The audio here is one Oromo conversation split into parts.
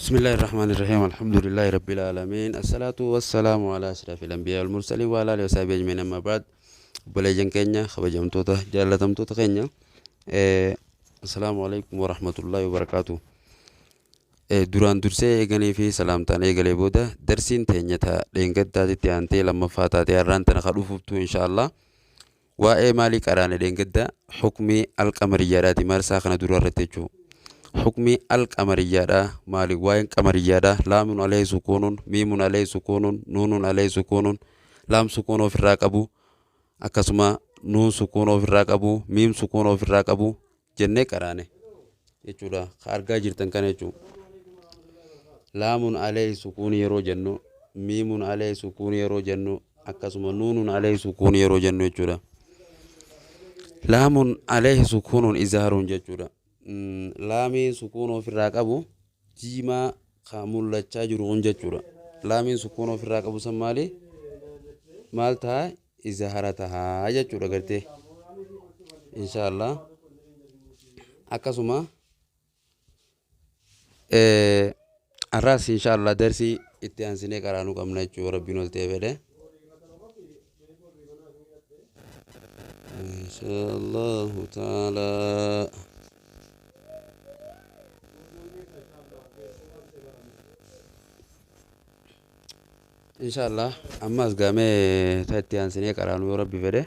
بسم الله الرحمن الرحيم الحمد لله رب العالمين الصلاة والسلام على أشرف الأنبياء والمرسلين وعلى آله وصحبه أجمعين أما بعد بلجن كينيا خبجمتوتا جالتمتوتا كينيا إيه السلام عليكم ورحمة الله وبركاته duraan dursee eeganii fi salaamtaan eegalee booda darsiin teenyata dheengaddaatitti aantee lammaffaa taatee har'aan tana ka dhufuftu inshaallah waa'ee maalii qaraane dheengadda hukmii alqamariyyaadhaati marsaa kana dura irratti jechuu hukmii alqamariyyaadha maali waa'een qamariyyaadha laamun alayhi sukuunun miimun alayhi sukuunun nuunun alayhi sukuunun laam sukuun ofirraa qabu akkasuma nuun sukuun ofirraa qabu miim sukuun ofirraa qabu jennee qaraane jechuudha ka argaa jirtan kana jechuudha laamun alayhi sukuun yeroo jennu miimun alayhi sukuun yeroo jennu akkasuma nuunun alayhi sukuun yeroo jennu jechuudha laamun alayhi sukuunun izaaruun jechuudha laamiin sukuun ofirraa qabu jiimaa ka mul'achaa jiru kun jechuudha laamiin sukuun ofirraa qabu san maal ta'a izaara ta'a jechuudha gartee inshaallah akkasuma arras inshaallah darsii itti aansinee qaraanuu qabna jechuu rabbiin ol ta'e fedhe inshaallahu taala inshaallah ammas gaamee ta itti aansinee qaraanuu yoo rabbi fedhe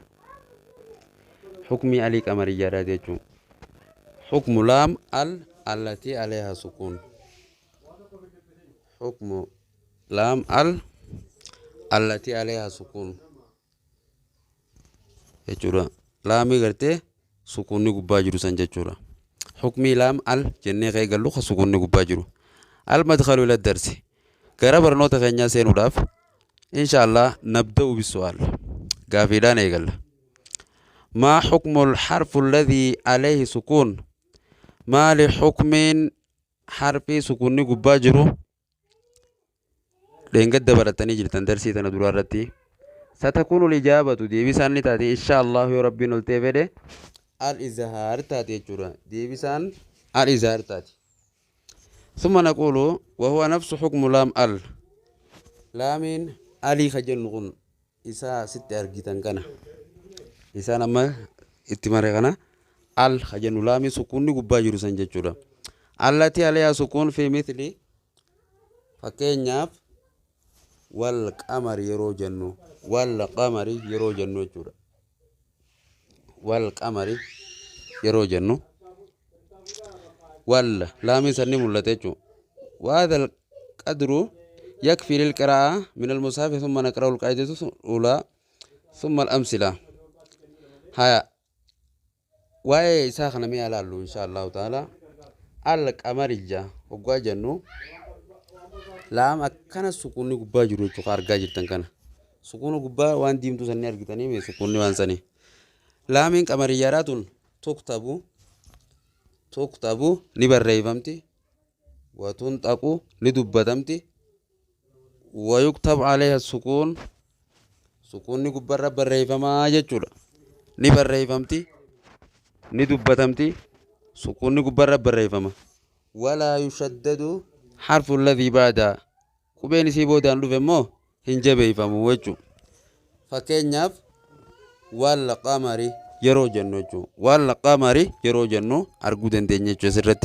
hukmii alii qamariyyaadha jechuun hukmu laam al allati alayha sukuun حكم لام التي عليها سكون جورا لامي غرتي سكون غبا جرو سان جورا حكمي لام جنة غي غلو سكون غبا جرو المدخل الى الدرس كربر نوت غنيا سينو داف ان شاء الله نبدا بالسؤال غافيدان يغل ما حكم الحرف الذي عليه سكون ما لحكم حرف سكون غبا جرو لينقد برتني جلتن درسي تندور الرتي ستكون الإجابة دي بسان تاتي إن شاء الله ربي نلتفده الإزهار تاتي جورا دي بسان الإزهار تاتي ثم نقول وهو نفس حكم لام لامين علي خجنغن إسا ست أرجيتن كنا إسا نما اتماري كنا خجن لامي سكون قبا سنجة جورا التي عليها سكون في مثل فكينياف والقمر يرو جنو والقمر يرو جنو جورا والقمر يرو جنو لامي سني ملتجو وهذا القدر يكفي للقراءة من المصحف ثم نقرأ القاعدة الأولى ثم الأمثلة هيا واي ساخنا مي على إن شاء الله تعالى القمر جا وقوا جنو laam akkana sukuunni gubbaa jiru jechuudha argaa jirtan kana sukuunni gubbaa waan diimtuu sanni argitanii mee sukuunni waan sanii laamiin qamariyyaadhaa tun tuktabu ni barreeffamti watunxaqu ni dubbatamti wayuktab alayha sukuunni gubbarra barreeffamaa jechuudha ni barreeffamti ni dubbatamti sukuunni gubbarra barreeffama walaa yushaddadu حرف الذي بعدها كوبين سيبودان لوفمو هنجبي فمو وجو فكينياف والقمر يرو جنو والقمر يرو جنو أرجودن دنيا سرت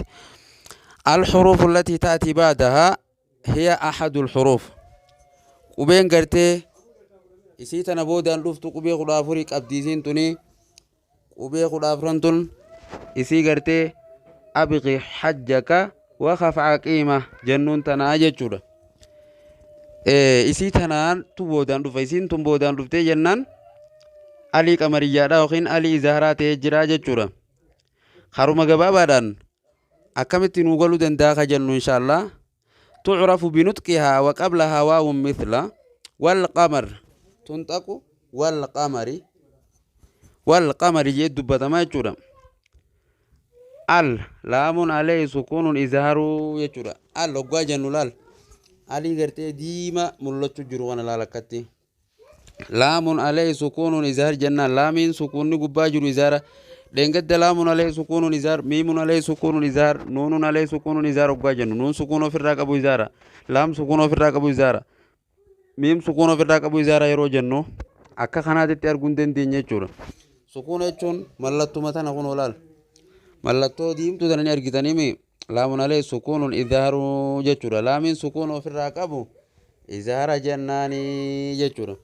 الحروف التي تأتي بعدها هي أحد الحروف كوبين قرتي إسيتنا بودان لوفتو كوبي خلافوريك أبديزين توني كوبي خلافرنتون إسي قرتي أبغي حجك وخف عقيمة جنون تناجة جورا إسي تنان تبودان رفا إسين تنبودان رفتي جنان علي قمريادا وخين علي زهرات جراجة جورا خارو مغبابادان أكمت نوغلو دن داخا جنو إن شاء الله تعرف بنطقها وقبلها واو مثل والقمر تنطق والقمر جيد دبتما جورا لامون عليه سكون إظهار يجورا لقوا جنولال علي غرتي ديما ملوتو جروان لالكتي لامون عليه سكون إظهار جنة لامين سكون قبا جرو إظهار dheengadda laamun alee sukuunuun izaar miimun alee sukuunuun izaar nuunun alee sukuunuun izaar oggaa jennu nuun sukuun ofirraa qabu izaara laam sukuun ofirraa qabu izaara miim sukuun ofirraa qabu izaara yeroo jennu akka kanaatitti arguun dandeenya jechuudha. Sukuun jechuun mallattuma tana kun olaal mallattoo diimtuu tana ni argitanii laamun alee sukuunuun izaaru jechuudha. Laamiin sukuun ofirraa qabu izaara jennaanii jechuudha.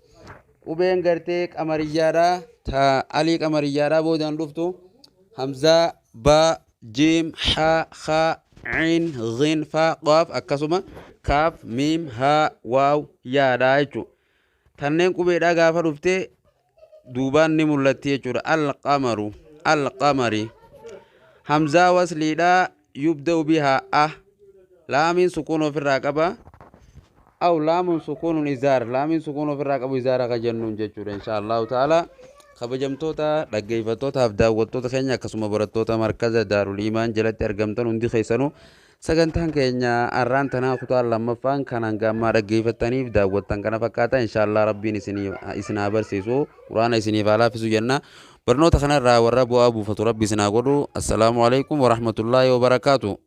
Qubeen gartee qamariyyaadhaa ta alii qamariyyaadhaa boodaan dhuftu hamzaa baa jiim haa haa ciin ghin faa qaaf akkasuma kaaf miim haa waaw yaadhaa jechuudha. Tanneen qubeedhaa gaafa dhuftee duubaan ni mul'atti jechuudha. Alqamaru alqamari hamzaa wasliidhaa yubda'u bihaa laamiin sukuun ofirraa qaba. أو لام سكون إزار لام سكون في الرقب إزار كجنون جتشور إن شاء الله تعالى خبجمتوتا لقيفتوتا هفداوتوتا خينيا كسما برتوتا مركز دار الإيمان جلت أرقمتن هندي خيسانو سجنتان كينيا أران تنا خطوة لما فان كان أنجما لقيفتني فداوتان كان فكاتا إن شاء الله ربي إسنا برسيسو قرآن إسني فعلا في سجنا برنو تخنا را ورب أبو فتربي سنا السلام عليكم ورحمة الله وبركاته.